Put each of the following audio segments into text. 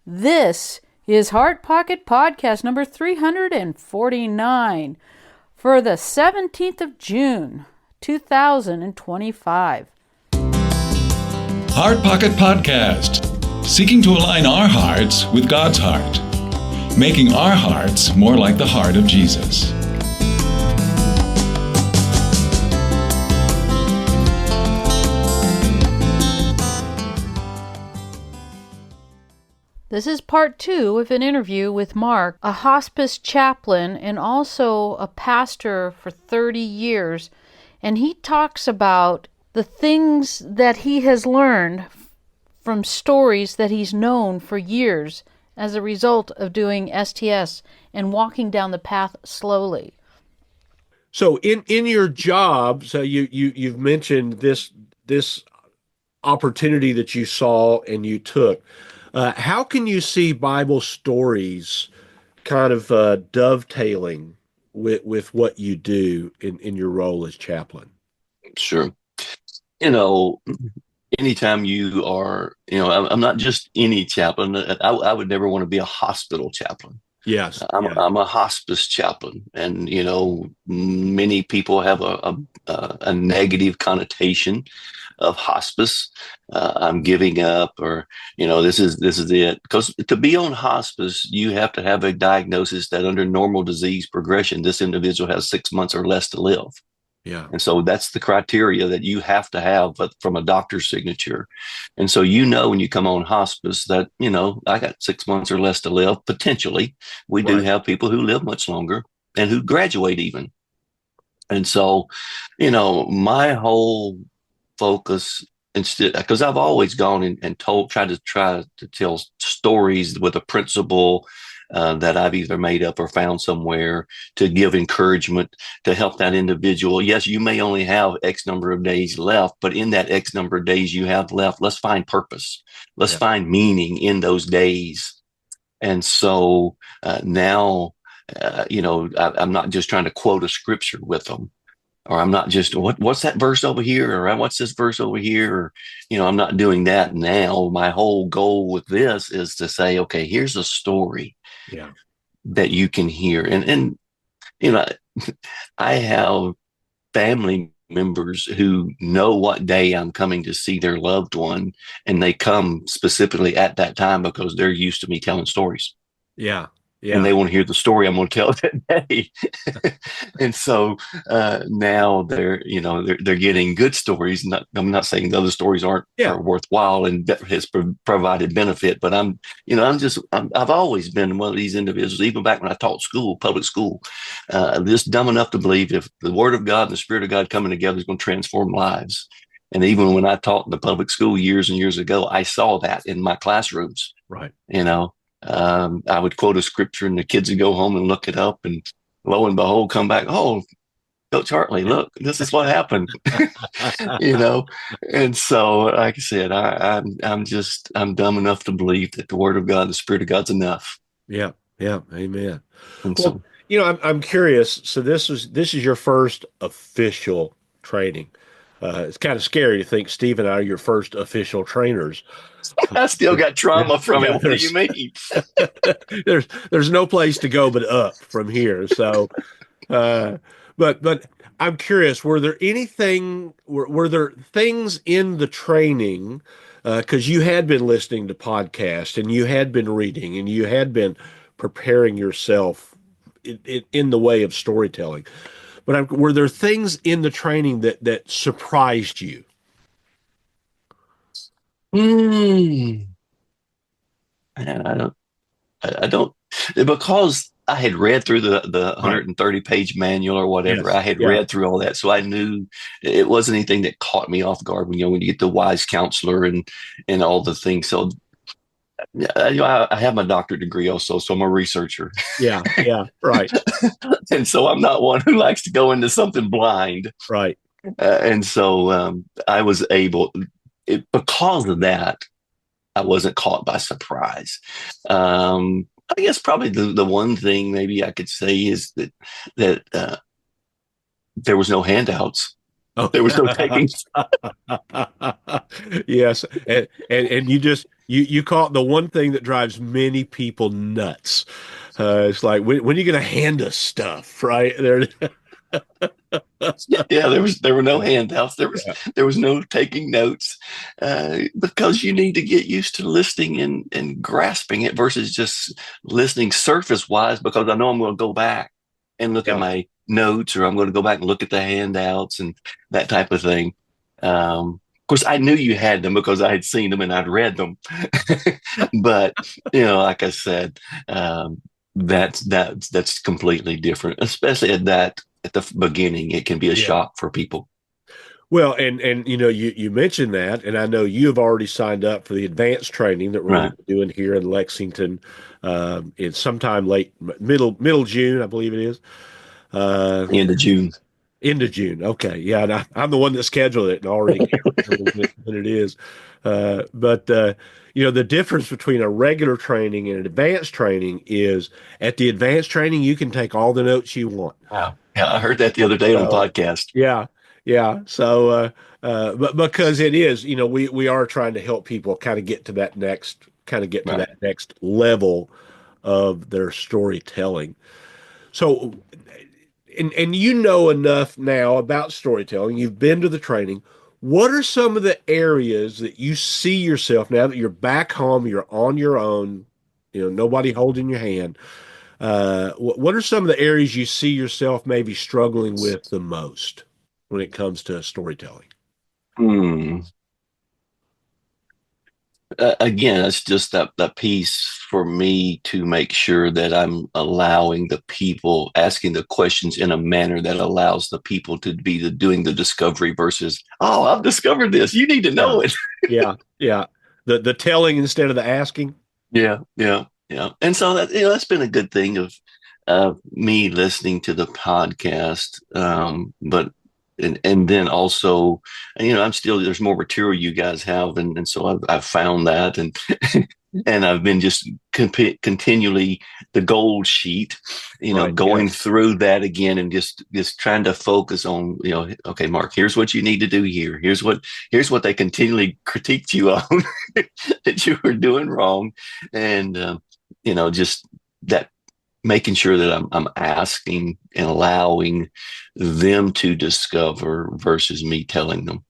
This is Heart Pocket Podcast number 349 for the 17th of June, 2025. Heart Pocket Podcast, seeking to align our hearts with God's heart, making our hearts more like the heart of Jesus. This is part 2 of an interview with Mark, a hospice chaplain and also a pastor for 30 years. And he talks about the things that he has learned from stories that he's known for years as a result of doing STS and walking down the path slowly. So in your job, so you've mentioned this opportunity that you saw and you took. How can you see Bible stories kind of dovetailing with what you do in your role as chaplain? Sure. Anytime you are, I'm not just any chaplain. I would never want to be a hospital chaplain. Yes. I'm a hospice chaplain. And, many people have a negative connotation of hospice. I'm giving up, or, this is it. Because to be on hospice, you have to have a diagnosis that under normal disease progression, this individual has 6 months or less to live. Yeah. And so that's the criteria that you have to have from a doctor's signature. And so, when you come on hospice that, I got 6 months or less to live, potentially. We do have people who live much longer and who graduate even. And so, my whole focus, instead, because I've always gone and tried to tell stories with a principle that I've either made up or found somewhere to give encouragement to help that individual. Yes, you may only have X number of days left, but in that X number of days you have left, let's find purpose. Let's find meaning in those days. And so now, I'm not just trying to quote a scripture with them. Or I'm not just, what's that verse over here? Or what's this verse over here? Or, I'm not doing that now. My whole goal with this is to say, okay, here's a story that you can hear. And I have family members who know what day I'm coming to see their loved one. And they come specifically at that time because they're used to me telling stories. Yeah. Yeah. And they want to hear the story I'm going to tell that day. And so now they're getting good stories. I'm not saying the other stories aren't are worthwhile and has provided benefit, but I've always been one of these individuals, even back when I taught public school, just dumb enough to believe if the Word of God and the Spirit of God coming together is going to transform lives. And even when I taught in the public school years and years ago, I saw that in my classrooms. Right. I would quote a scripture and the kids would go home and look it up, and lo and behold, come back, oh, Coach Hartley, look, this is what happened. And so, like I said, I'm dumb enough to believe that the Word of God, the Spirit of God's enough. Yeah. Amen. And well, I'm curious. So this is your first official training. It's kind of scary to think Steve and I are your first official trainers. I still got trauma from it. What do you mean? there's no place to go but up from here. So, but I'm curious, were there things in the training, because you had been listening to podcasts and you had been reading and you had been preparing yourself in the way of storytelling, but were there things in the training that surprised you? Man, I don't, because I had read through the 130 page manual or whatever. I had read through all that. So I knew it wasn't anything that caught me off guard when you get the wise counselor and all the things. So I have my doctorate degree also, so I'm a researcher. Yeah, right. And so I'm not one who likes to go into something blind. Right. And so I was able, because of that, I wasn't caught by surprise. I guess probably the one thing maybe I could say is that there was no handouts. Oh. There was no taking. Yes, and you You call it the one thing that drives many people nuts. It's like when are you going to hand us stuff, right? There, Yeah, there were no handouts. yeah, There was no taking notes, because you need to get used to listening and grasping it versus just listening surface wise. Because I know I'm going to go back and look at yeah, my notes, or I'm going to go back and look at the handouts and that type of thing. Of course, I knew you had them because I had seen them and I'd read them. But like I said, that's completely different, especially at the beginning. It can be a yeah. shock for people. Well, and you mentioned that, and I know you have already signed up for the advanced training that we're going Right. to be doing here in Lexington. It's sometime late middle June, I believe it is. Uh, End of June. Into June. Okay. Yeah. And I'm the one that scheduled it and already can't remember when it is. But the difference between a regular training and an advanced training is at the advanced training, you can take all the notes you want. Wow. Yeah, I heard that the other day on a So, podcast. yeah. Yeah. But because it is, we are trying to help people get to Right. that next level of their storytelling. So, and you know enough now about storytelling. You've been to the training. What are some of the areas that you see yourself now that you're back home, you're on your own, nobody holding your hand? What are some of the areas you see yourself maybe struggling with the most when it comes to storytelling? Hmm. Again, it's just that piece for me to make sure that I'm allowing the people asking the questions in a manner that allows the people to be doing the discovery versus, oh, I've discovered this. You need to Yeah, know it. yeah, yeah. The telling instead of the asking. Yeah, yeah, yeah. And so that's been a good thing of me listening to the podcast. But and then also, I'm still there's more material you guys have, and so I've found that, and and I've been just continually the gold sheet, Right. going Yes. through that again and just trying to focus on, okay, Mark, here's what you need to do here. Here's what they continually critiqued you on that you were doing wrong, and just that making sure that I'm asking and allowing them to discover versus me telling them.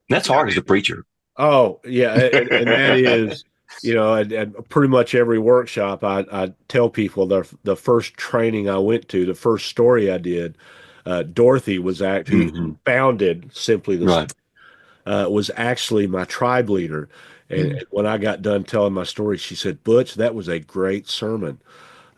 That's Yeah. hard as a preacher. Oh, yeah, and that is, at pretty much every workshop, I tell people the first training I went to, the first story I did, Dorothy who Hmm. founded Simply the Right. was actually my tribe leader. And when I got done telling my story, she said, "Butch, that was a great sermon."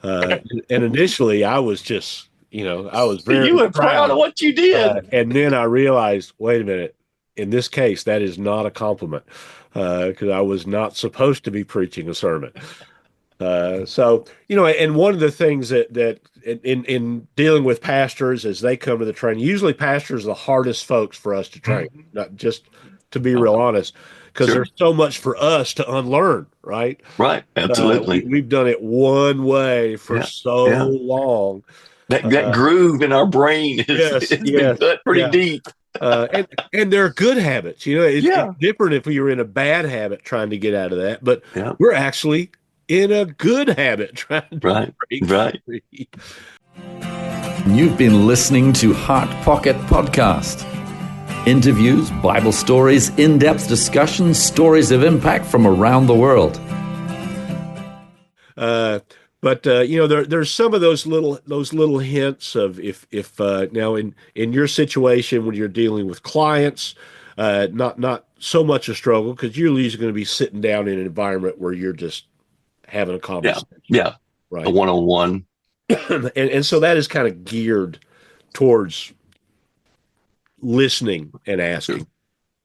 Uh, and initially, I was just, I was You very were proud of proud. what you did. And then I realized, wait a minute, in this case, that is not a compliment because I was not supposed to be preaching a sermon. And one of the things that in dealing with pastors as they come to the training, usually pastors are the hardest folks for us to train, not just to be real Okay. honest, because Sure. there's so much for us to unlearn, right? Right. Absolutely. We've done it one way for Yeah. so Yeah. long. That Uh, groove in our brain is yes, it's been yes, cut pretty yeah. deep. And they're good habits. It's Yeah. different if you're in a bad habit trying to get out of that, but Yeah. we're actually in a good habit trying to Right. break Right. free. You've been listening to Heart Pocket Podcast. Interviews, Bible stories, in-depth discussions, stories of impact from around the world. There's some of those little hints of if now in your situation when you're dealing with clients, not so much a struggle because you're usually going to be sitting down in an environment where you're just having a Yeah. conversation, Yeah. A right? one-on-one. And so that is kind of geared towards listening and Sure. asking.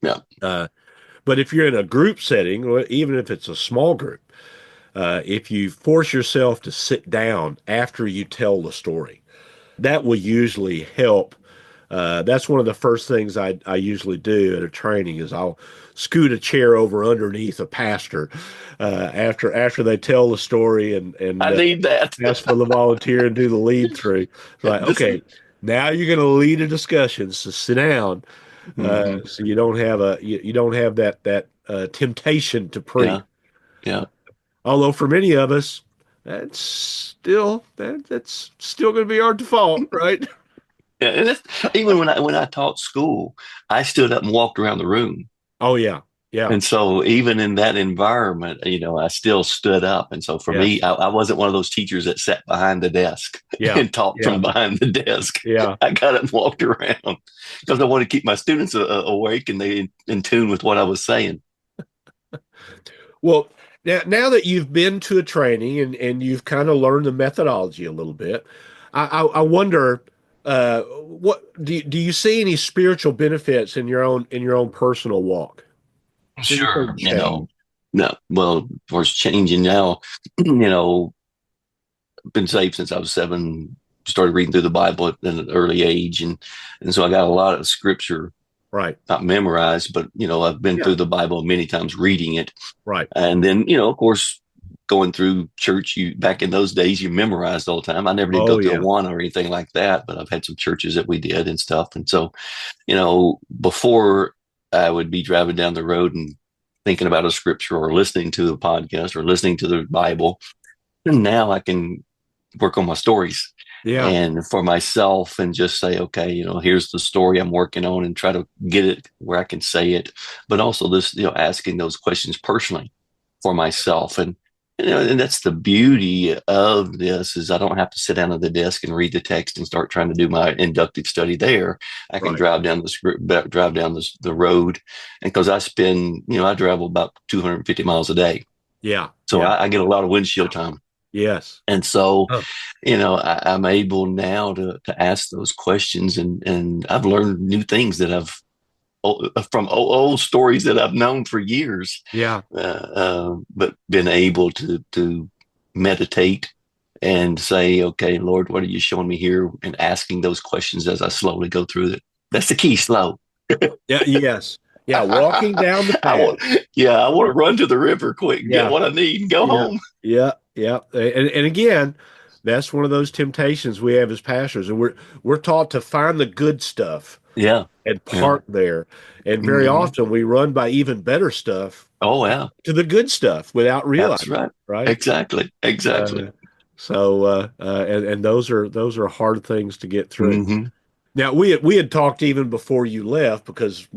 Yeah. Uh, but if you're in a group setting, or even if it's a small group, if you force yourself to sit down after you tell the story, that will usually help. That's one of the first things I usually do at a training is I'll scoot a chair over underneath a pastor after they tell the story and I need that. ask for the volunteer and do the lead through. It's like, This is okay, now you're going to lead a discussion, so sit down, Mhm. so you don't have that temptation to Yeah. preach. Yeah. Although for many of us, that's still going to be our default, right? Yeah, and that's, even when I taught school, I stood up and walked around the room. Oh yeah, yeah, And so even in that environment, I still stood up. And so for me, yes, I wasn't one of those teachers that sat behind the desk yeah, and talked yeah, from behind the desk. yeah. I got up and walked around because I wanted to keep my students awake and they in tune with what I was saying. Well, now that you've been to a training and you've kind of learned the methodology a little bit, I wonder, what do you see any spiritual benefits in your own personal walk? Sure. Anything change? No, well, of course, changing now, been saved since I was 7, started reading through the Bible at an early age. And so I got a lot of scripture, Right. not memorized, but, I've been Yeah. through the Bible many times reading it. Right. And then, of course, going through church, you back in those days, you memorized all the time. I never did go Oh through a yeah. one or anything like that, but I've had some churches that we did and stuff. And so, before I would be driving down the road and thinking about a scripture or listening to a podcast or listening to the Bible, and now I can work on my stories Yeah. and for myself and just say, okay, here's the story I'm working on and try to get it where I can say it, but also this, asking those questions personally for myself. And that's the beauty of this is I don't have to sit down at the desk and read the text and start trying to do my inductive study there. I can Right. drive down the road. And because I travel about 250 miles a day. Yeah. So Yeah. I get a lot of windshield time. Yes. And so, Huh. I'm able now to ask those questions and I've learned new things that from old stories that I've known for years, Yeah. but been able to meditate and say, okay, Lord, what are you showing me here? And asking those questions as I slowly go through it. That's the key, slow. Yeah. Yes. Yeah. Walking down the I path. want, I want to run to the river quick and get Yeah. what I need and go Yeah. home. Yeah. Yeah. And again, that's one of those temptations we have as pastors, and we're taught to find the good stuff Yeah. and Yeah. park there. And very Hmm. often we run by even better stuff Oh, yeah. to the good stuff without That's realizing, right. right? Exactly. Exactly. Uh, and those are hard things to get through. Hmm. Now we had talked even before you left because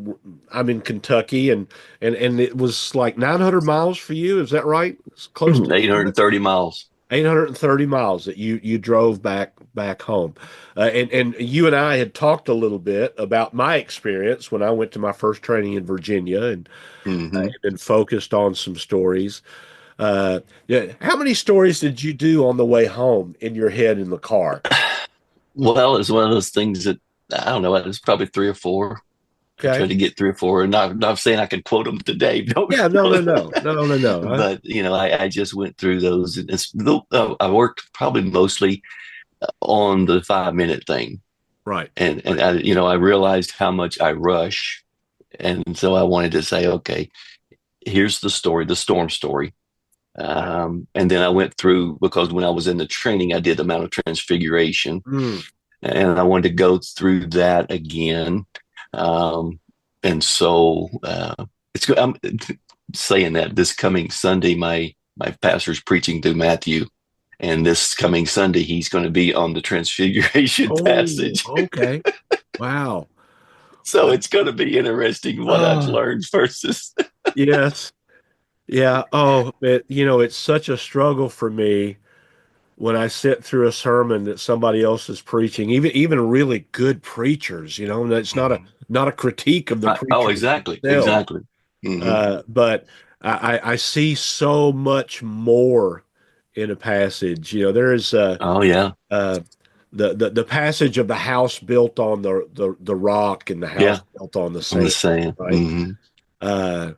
I'm in Kentucky and it was like 900 miles for you. Is that right? It's close to 830 miles. 830 miles that you drove back home. And you and I had talked a little bit about my experience when I went to my first training in Virginia and Hmm. had been focused on some stories. Yeah, how many stories did you do on the way home in your head in the car? Well, it's one of those things that I don't know. It's probably 3 or 4. I try Okay. to get 3 or 4, and not saying I can quote them today. Yeah, no, no, no, no, no, no. But I just went through those, and I worked probably mostly on the 5-minute thing, Right, and right. I realized how much I rush, and so I wanted to say, okay, here's the story, the storm story. And then I went through because when I was in the training, I did the Mount of Transfiguration, Mm, and I wanted to go through that again. And so I'm saying that this coming Sunday, my pastor's preaching through Matthew, and this coming Sunday, he's going to be on the Transfiguration oh, passage. okay. Wow. So it's going to be interesting what I've Oh, learned versus. yes. Yeah. Oh, it's such a struggle for me when I sit through a sermon that somebody else is preaching, even really good preachers, and it's not a critique of the Oh, preachers exactly, themselves. exactly. Hmm. But I see so much more in a passage. There is Oh, yeah, uh, the passage of the house built on the rock and the house yeah. built on the I'm sand, just saying. right? Hmm. Uh,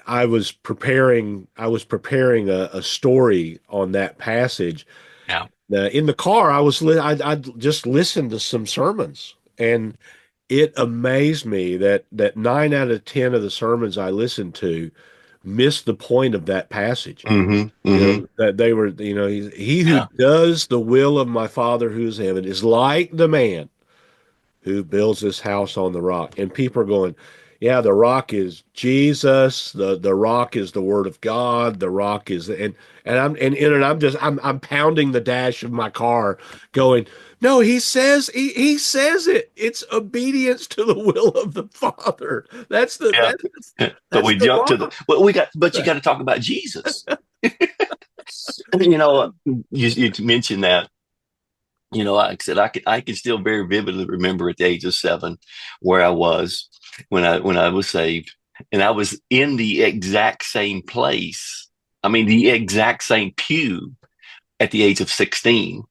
I was preparing a story on that passage. Yeah. In the car, I just listened to some sermons, and it amazed me that 9 out of 10 of the sermons I listened to missed the point of that passage. Hmm. Hmm. That they were, he who Yeah. does the will of my Father who is in heaven is like the man who builds this house on the rock. And people are going, Yeah, the rock is Jesus. The rock is the word of God. The rock is I'm pounding the dash of my car going, no, he says it. It's obedience to the will of the Father. Yeah. But That's we the jump to rock. but you got to talk about Jesus. You know, you mentioned that. You know, like I said, I can still very vividly remember at the age of 7 where I was when I was saved, and I was in the exact same place. I mean, the exact same pew at the age of 16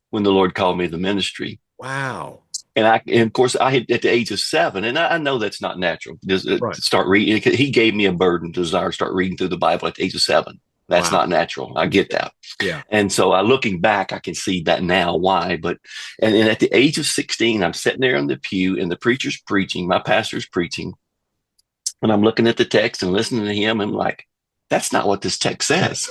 when the Lord called me to the ministry. Wow. And of course, I had at the age of 7, and I know that's not natural. Just Right. to start reading, he gave me a burden, desire to start reading through the Bible at the age of 7. That's Wow. not natural. I get that. Yeah. And so looking back, I can see that now why. But and at the age of 16, I'm sitting there in the pew and the preacher's preaching, my pastor's preaching, and I'm looking at the text and listening to him. And I'm like, that's not what this text says.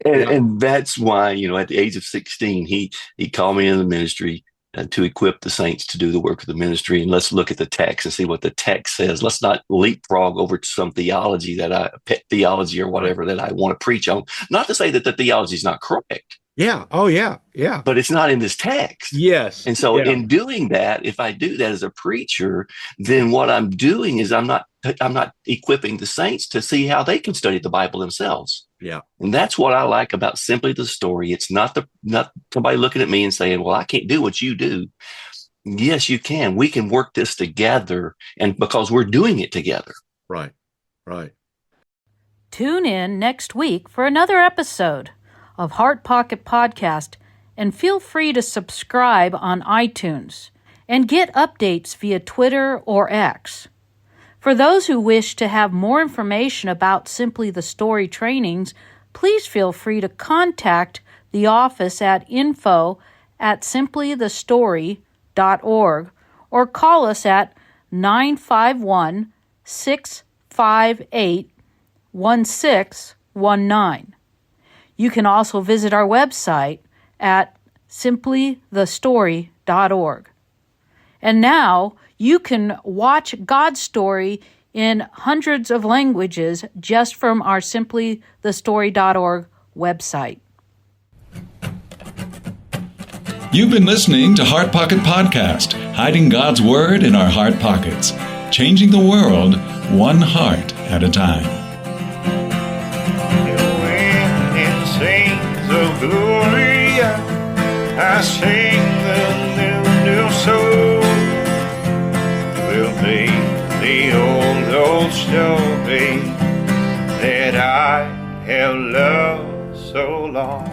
And that's why, you know, at the age of 16, he called me in the ministry to equip the saints to do the work of the ministry. And let's look at the text and see what the text says. Let's not leapfrog over to some pet theology or whatever that I want to preach on. Not to say that the theology is not correct. Yeah. Oh, yeah. Yeah. But it's not in this text. Yes. And so Yeah. in doing that, if I do that as a preacher, then what I'm doing is I'm not equipping the saints to see how they can study the Bible themselves. Yeah. And that's what I like about simply the story. It's not somebody looking at me and saying, well, I can't do what you do. Yes, you can. We can work this together, and because we're doing it together. Right. Right. Tune in next week for another episode of Heart Pocket Podcast, and feel free to subscribe on iTunes and get updates via Twitter or X. For those who wish to have more information about Simply the Story trainings, please feel free to contact the office at info@simplythestory.org or call us at 951-658-1619. You can also visit our website at simplythestory.org. And now you can watch God's story in hundreds of languages just from our simplythestory.org website. You've been listening to Heart Pocket Podcast, hiding God's Word in our heart pockets, changing the world one heart at a time. When it sings of glory, I sing the new soul. Will be the old story that I have loved so long.